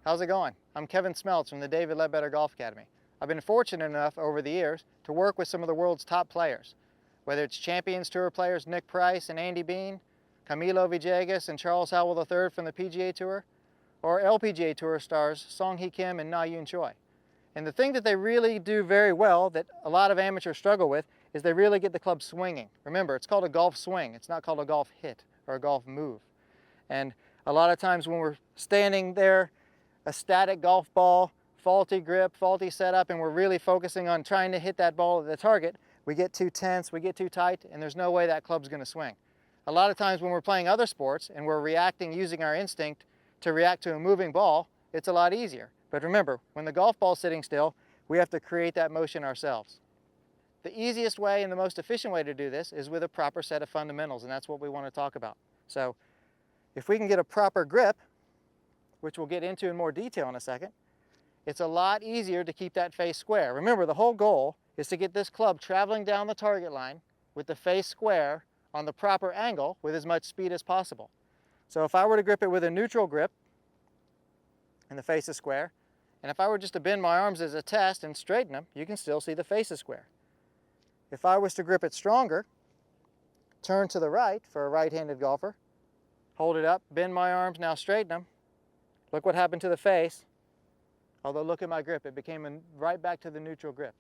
How's it going? I'm Kevin Smeltz from the David Ledbetter Golf Academy. I've been fortunate enough over the years to work with some of the world's top players, whether it's Champions Tour players Nick Price and Andy Bean, Camilo Villegas and Charles Howell III from the PGA Tour, or LPGA Tour stars Song Hee Kim and Na Yoon Choi. And the thing that they really do very well that a lot of amateurs struggle with is they really get the club swinging. Remember, it's called a golf swing. It's not called a golf hit or a golf move. And a lot of times when we're standing there, a static golf ball, faulty grip, faulty setup, and we're really focusing on trying to hit that ball at the target, we get too tense, we get too tight, and there's no way that club's going to swing. A lot of times when we're playing other sports and we're reacting using our instinct to react to a moving ball, it's a lot easier. But remember, when the golf ball's sitting still, we have to create that motion ourselves. The easiest way and the most efficient way to do this is with a proper set of fundamentals, and that's what we want to talk about. So if we can get a proper grip, which we'll get into in more detail in a second, it's a lot easier to keep that face square. Remember, the whole goal is to get this club traveling down the target line with the face square on the proper angle with as much speed as possible. So if I were to grip it with a neutral grip and the face is square, and if I were just to bend my arms as a test and straighten them, you can still see the face is square. If I was to grip it stronger, turn to the right for a right-handed golfer, hold it up, bend my arms, now straighten them, look what happened to the face. Although look at my grip, it became right back to the neutral grip.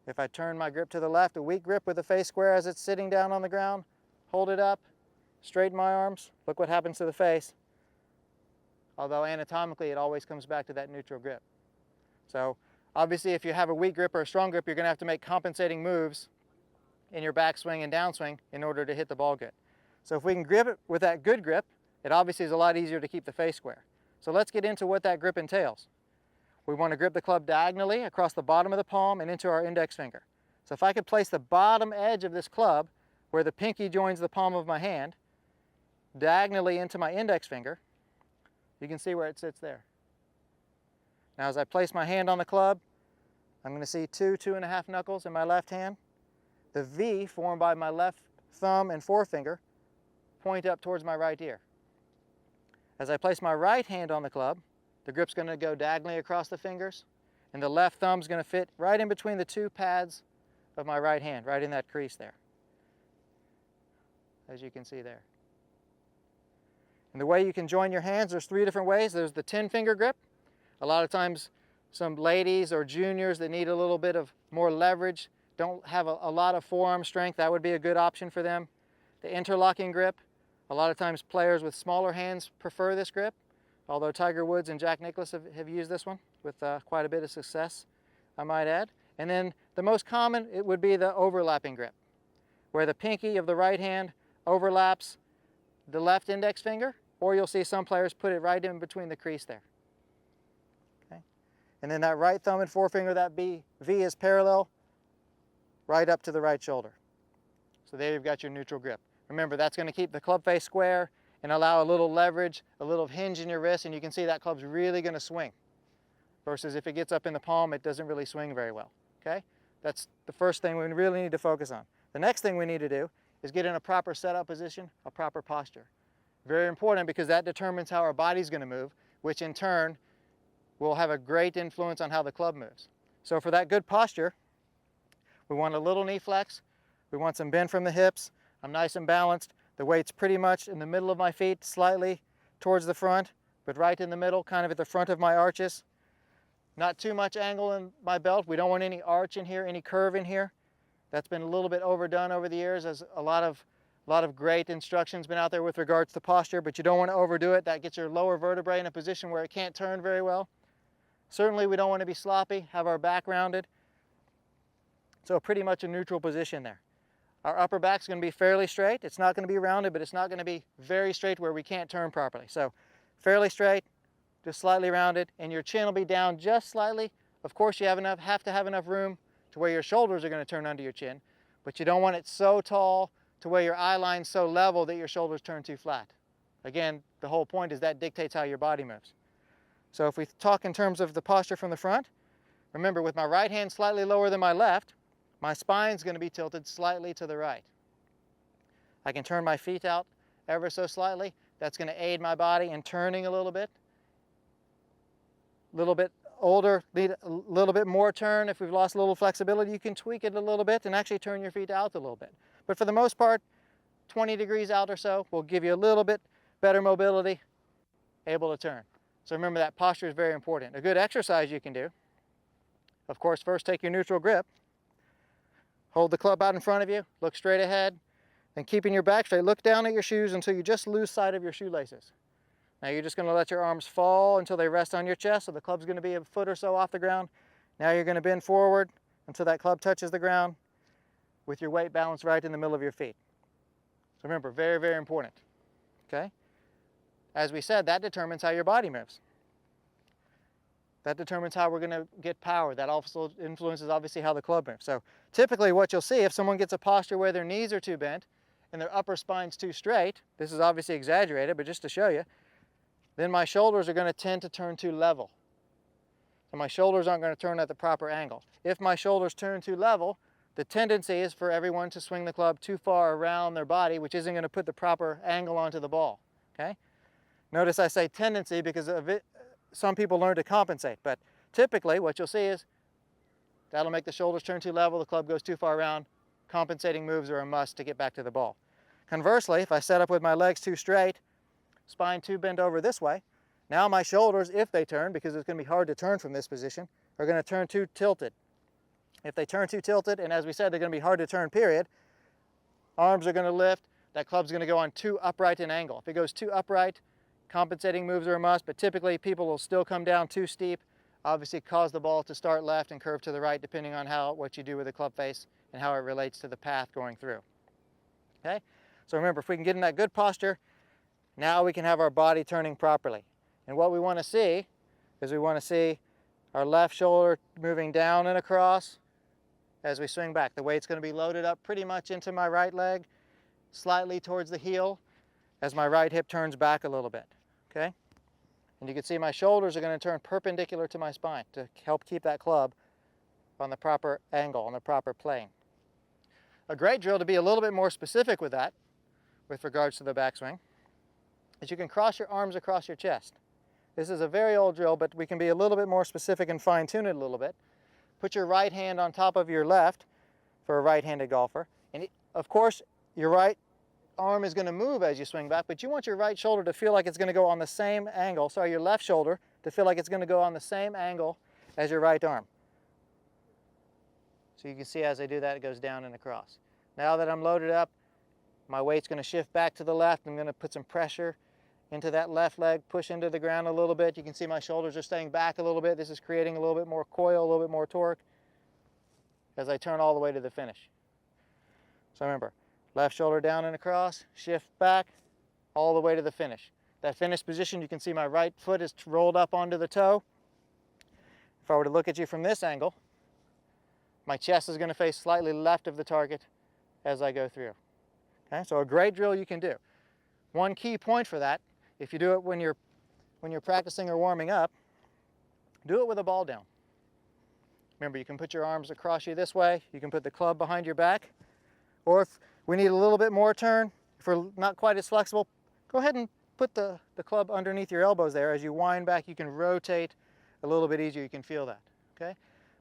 If I turn my grip to the left, a weak grip with the face square as it's sitting down on the ground, hold it up, straighten my arms, look what happens to the face. Although anatomically it always comes back to that neutral grip. So obviously if you have a weak grip or a strong grip, you're going to have to make compensating moves in your backswing and downswing in order to hit the ball good. So if we can grip it with that good grip, it obviously is a lot easier to keep the face square. So let's get into what that grip entails. We want to grip the club diagonally across the bottom of the palm and into our index finger. So if I could place the bottom edge of this club where the pinky joins the palm of my hand, diagonally into my index finger, you can see where it sits there. Now as I place my hand on the club, I'm going to see 2.5 knuckles in my left hand. The V formed by my left thumb and forefinger point up towards my right ear. As I place my right hand on the club, the grip's going to go diagonally across the fingers, and the left thumb's going to fit right in between the two pads of my right hand, right in that crease there, as you can see there. And the way you can join your hands, there's 3 different ways. There's the 10-finger grip. A lot of times some ladies or juniors that need a little bit of more leverage, don't have a lot of forearm strength, that would be a good option for them. The interlocking grip. A lot of times players with smaller hands prefer this grip, although Tiger Woods and Jack Nicklaus have used this one with quite a bit of success, I might add. And then the most common, it would be the overlapping grip, where the pinky of the right hand overlaps the left index finger, or you'll see some players put it right in between the crease there. Okay? And then that right thumb and forefinger, that V is parallel right up to the right shoulder. So there you've got your neutral grip. Remember, that's going to keep the club face square and allow a little leverage, a little hinge in your wrist, and you can see that club's really going to swing. Versus if it gets up in the palm, it doesn't really swing very well. Okay? That's the first thing we really need to focus on. The next thing we need to do is get in a proper setup position, a proper posture. Very important because that determines how our body's going to move, which in turn will have a great influence on how the club moves. So for that good posture, we want a little knee flex, we want some bend from the hips. I'm nice and balanced. The weight's pretty much in the middle of my feet, slightly towards the front, but right in the middle, kind of at the front of my arches. Not too much angle in my belt. We don't want any arch in here, any curve in here. That's been a little bit overdone over the years, as a lot of great instruction's been out there with regards to posture, but you don't want to overdo it. That gets your lower vertebrae in a position where it can't turn very well. Certainly we don't want to be sloppy, have our back rounded. So pretty much a neutral position there. Our upper back's going to be fairly straight. It's not going to be rounded, but it's not going to be very straight where we can't turn properly. So fairly straight, just slightly rounded, and your chin will be down just slightly. Of course, you have to have enough room to where your shoulders are going to turn under your chin, but you don't want it so tall to where your eye line's so level that your shoulders turn too flat. Again, the whole point is that dictates how your body moves. So if we talk in terms of the posture from the front, remember with my right hand slightly lower than my left, my spine's going to be tilted slightly to the right. I can turn my feet out ever so slightly. That's going to aid my body in turning a little bit. a little bit older, need a little bit more turn. If we've lost a little flexibility, you can tweak it a little bit and actually turn your feet out a little bit. But for the most part, 20 degrees out or so will give you a little bit better mobility, able to turn. So remember, that posture is very important. A good exercise you can do, of course, first take your neutral grip, hold the club out in front of you, look straight ahead, and keeping your back straight, look down at your shoes until you just lose sight of your shoelaces. Now you're just going to let your arms fall until they rest on your chest, so the club's going to be a foot or so off the ground. Now you're going to bend forward until that club touches the ground with your weight balanced right in the middle of your feet. So remember, very, very important, okay? As we said, that determines how your body moves. That determines how we're going to get power. That also influences, obviously, how the club moves. So typically what you'll see, if someone gets a posture where their knees are too bent and their upper spine's too straight, this is obviously exaggerated, but just to show you, then my shoulders are going to tend to turn too level. So my shoulders aren't going to turn at the proper angle. If my shoulders turn too level, the tendency is for everyone to swing the club too far around their body, which isn't going to put the proper angle onto the ball, okay? Notice I say tendency because of it, some people learn to compensate, but typically what you'll see is that'll make the shoulders turn too level, the club goes too far around. Compensating moves are a must to get back to the ball. Conversely, if I set up with my legs too straight, spine too bent over this way, now my shoulders, if they turn, because it's going to be hard to turn from this position, are going to turn too tilted. If they turn too tilted, and as we said, they're going to be hard to turn, period, arms are going to lift, that club's going to go on too upright an angle. If it goes too upright, compensating moves are a must, but typically people will still come down too steep, obviously cause the ball to start left and curve to the right, depending on what you do with the club face and how it relates to the path going through. Okay? So remember, if we can get in that good posture, now we can have our body turning properly. And what we want to see is we want to see our left shoulder moving down and across as we swing back. The weight's going to be loaded up pretty much into my right leg, slightly towards the heel as my right hip turns back a little bit. Okay? And you can see my shoulders are going to turn perpendicular to my spine to help keep that club on the proper angle, on the proper plane. A great drill to be a little bit more specific with that, with regards to the backswing, is you can cross your arms across your chest. This is a very old drill, but we can be a little bit more specific and fine-tune it a little bit. Put your right hand on top of your left for a right-handed golfer. And of course, your right arm is going to move as you swing back, but you want your right shoulder to feel like it's going to go on the same angle, sorry, your left shoulder to feel like it's going to go on the same angle as your right arm. So you can see as I do that, it goes down and across. Now that I'm loaded up, my weight's going to shift back to the left. I'm going to put some pressure into that left leg, push into the ground a little bit. You can see my shoulders are staying back a little bit. This is creating a little bit more coil, a little bit more torque as I turn all the way to the finish. So remember, left shoulder down and across, shift back, all the way to the finish. That finish position, you can see my right foot is rolled up onto the toe. If I were to look at you from this angle, my chest is going to face slightly left of the target as I go through. Okay, so a great drill you can do. One key point for that, if you do it when you're practicing or warming up, do it with a ball down. Remember, you can put your arms across you this way, you can put the club behind your back, or if we need a little bit more turn, if we're not quite as flexible, go ahead and put the club underneath your elbows there. As you wind back, you can rotate a little bit easier, you can feel that, okay?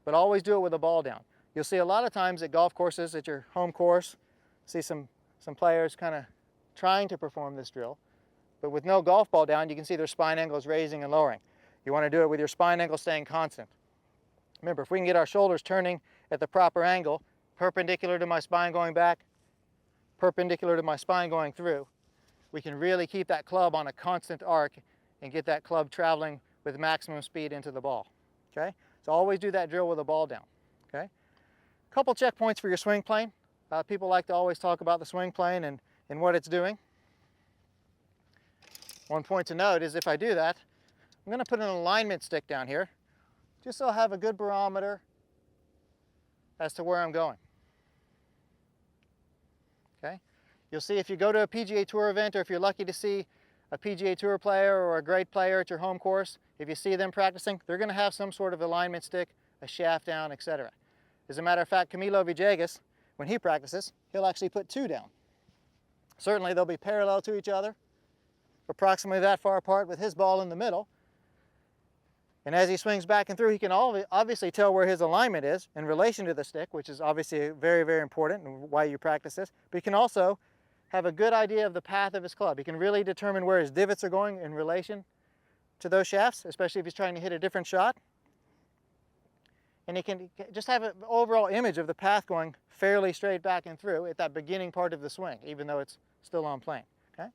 But always do it with a ball down. You'll see a lot of times at golf courses, at your home course, see some players kind of trying to perform this drill, but with no golf ball down, you can see their spine angle is raising and lowering. You want to do it with your spine angle staying constant. Remember, if we can get our shoulders turning at the proper angle, perpendicular to my spine going back, perpendicular to my spine going through, we can really keep that club on a constant arc and get that club traveling with maximum speed into the ball. Okay? So always do that drill with a ball down. Okay? A couple checkpoints for your swing plane. People like to always talk about the swing plane and what it's doing. One point to note is if I do that, I'm going to put an alignment stick down here, just so I'll have a good barometer as to where I'm going. Okay? You'll see if you go to a PGA Tour event, or if you're lucky to see a PGA Tour player or a great player at your home course, if you see them practicing, they're going to have some sort of alignment stick, a shaft down, etc. As a matter of fact, Camilo Villegas, when he practices, he'll actually put two down. Certainly they'll be parallel to each other, approximately that far apart with his ball in the middle. And as he swings back and through, he can obviously tell where his alignment is in relation to the stick, which is obviously very, very important and why you practice this. But he can also have a good idea of the path of his club. He can really determine where his divots are going in relation to those shafts, especially if he's trying to hit a different shot. And he can just have an overall image of the path going fairly straight back and through at that beginning part of the swing, even though it's still on plane. Okay?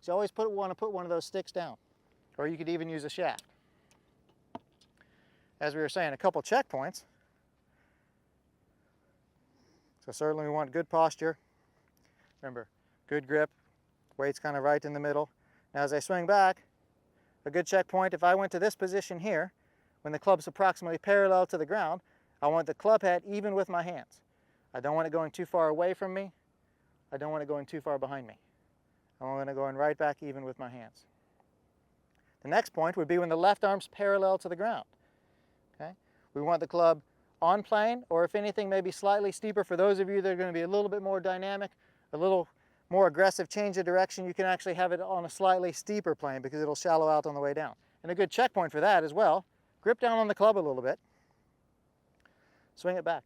So you always want to put one of those sticks down, or you could even use a shaft. As we were saying, a couple checkpoints. So certainly we want good posture. Remember, good grip, weight's kind of right in the middle. Now as I swing back, a good checkpoint, if I went to this position here, when the club's approximately parallel to the ground, I want the club head even with my hands. I don't want it going too far away from me. I don't want it going too far behind me. I want it going right back even with my hands. The next point would be when the left arm's parallel to the ground. Okay? We want the club on plane, or if anything, maybe slightly steeper. For those of you that are going to be a little bit more dynamic, a little more aggressive change of direction, you can actually have it on a slightly steeper plane because it'll shallow out on the way down. And a good checkpoint for that as well, grip down on the club a little bit, swing it back.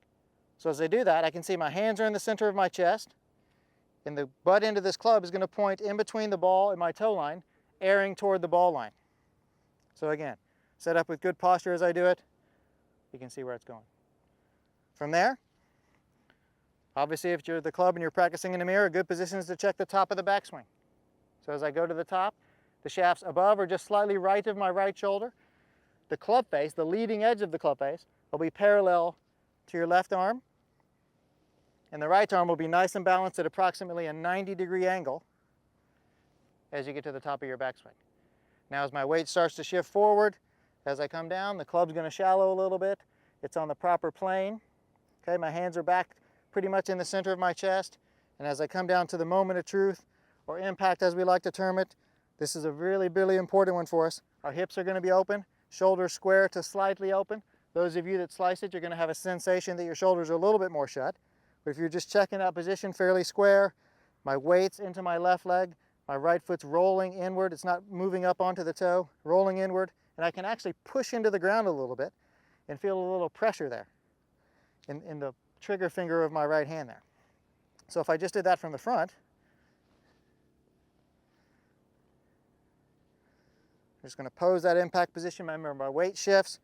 So as I do that, I can see my hands are in the center of my chest, and the butt end of this club is going to point in between the ball and my toe line, airing toward the ball line. So again, set up with good posture as I do it, you can see where it's going. From there, obviously if you're the club and you're practicing in the mirror, a good position is to check the top of the backswing. So as I go to the top, the shafts above or just slightly right of my right shoulder. The club face, the leading edge of the club face, will be parallel to your left arm, and the right arm will be nice and balanced at approximately a 90-degree angle as you get to the top of your backswing. Now as my weight starts to shift forward, as I come down, the club's going to shallow a little bit. It's on the proper plane. Okay, my hands are back pretty much in the center of my chest, and as I come down to the moment of truth, or impact as we like to term it, this is a really, really important one for us. Our hips are going to be open, shoulders square to slightly open. Those of you that slice it, you're going to have a sensation that your shoulders are a little bit more shut. But if you're just checking that position fairly square, my weight's into my left leg, my right foot's rolling inward, it's not moving up onto the toe, rolling inward, and I can actually push into the ground a little bit and feel a little pressure there in the trigger finger of my right hand there. So if I just did that from the front, I'm just going to pose that impact position. Remember, my weight shifts,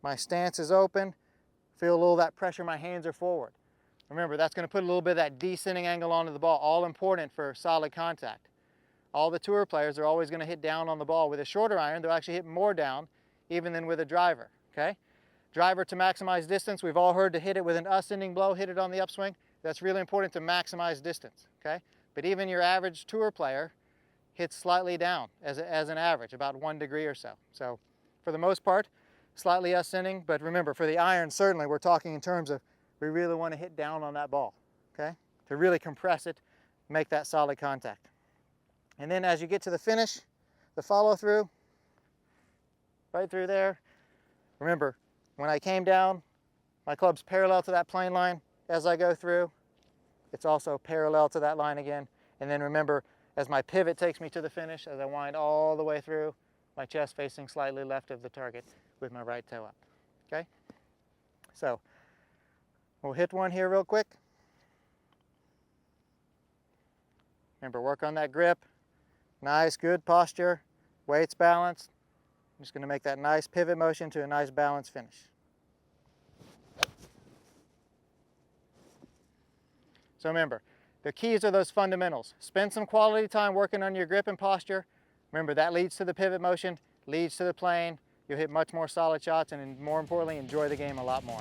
my stance is open, feel a little of that pressure, my hands are forward. Remember, that's going to put a little bit of that descending angle onto the ball, all important for solid contact. All the tour players are always going to hit down on the ball. With a shorter iron, they'll actually hit more down even than with a driver, okay? Driver to maximize distance, we've all heard to hit it with an ascending blow, hit it on the upswing. That's really important to maximize distance, okay? But even your average tour player hits slightly down as an average, about 1 degree or so. So for the most part, slightly ascending, but remember, for the iron, certainly we're talking in terms of we really want to hit down on that ball, okay? To really compress it, make that solid contact. And then as you get to the finish, the follow through, right through there, remember, when I came down, my club's parallel to that plane line. As I go through, it's also parallel to that line again. And then remember, as my pivot takes me to the finish, as I wind all the way through, my chest facing slightly left of the target with my right toe up, okay? So, we'll hit one here real quick. Remember, work on that grip. Nice, good posture. Weight's balanced. I'm just going to make that nice pivot motion to a nice balanced finish. So remember, the keys are those fundamentals. Spend some quality time working on your grip and posture. Remember, that leads to the pivot motion, leads to the plane. You'll hit much more solid shots and more importantly, enjoy the game a lot more.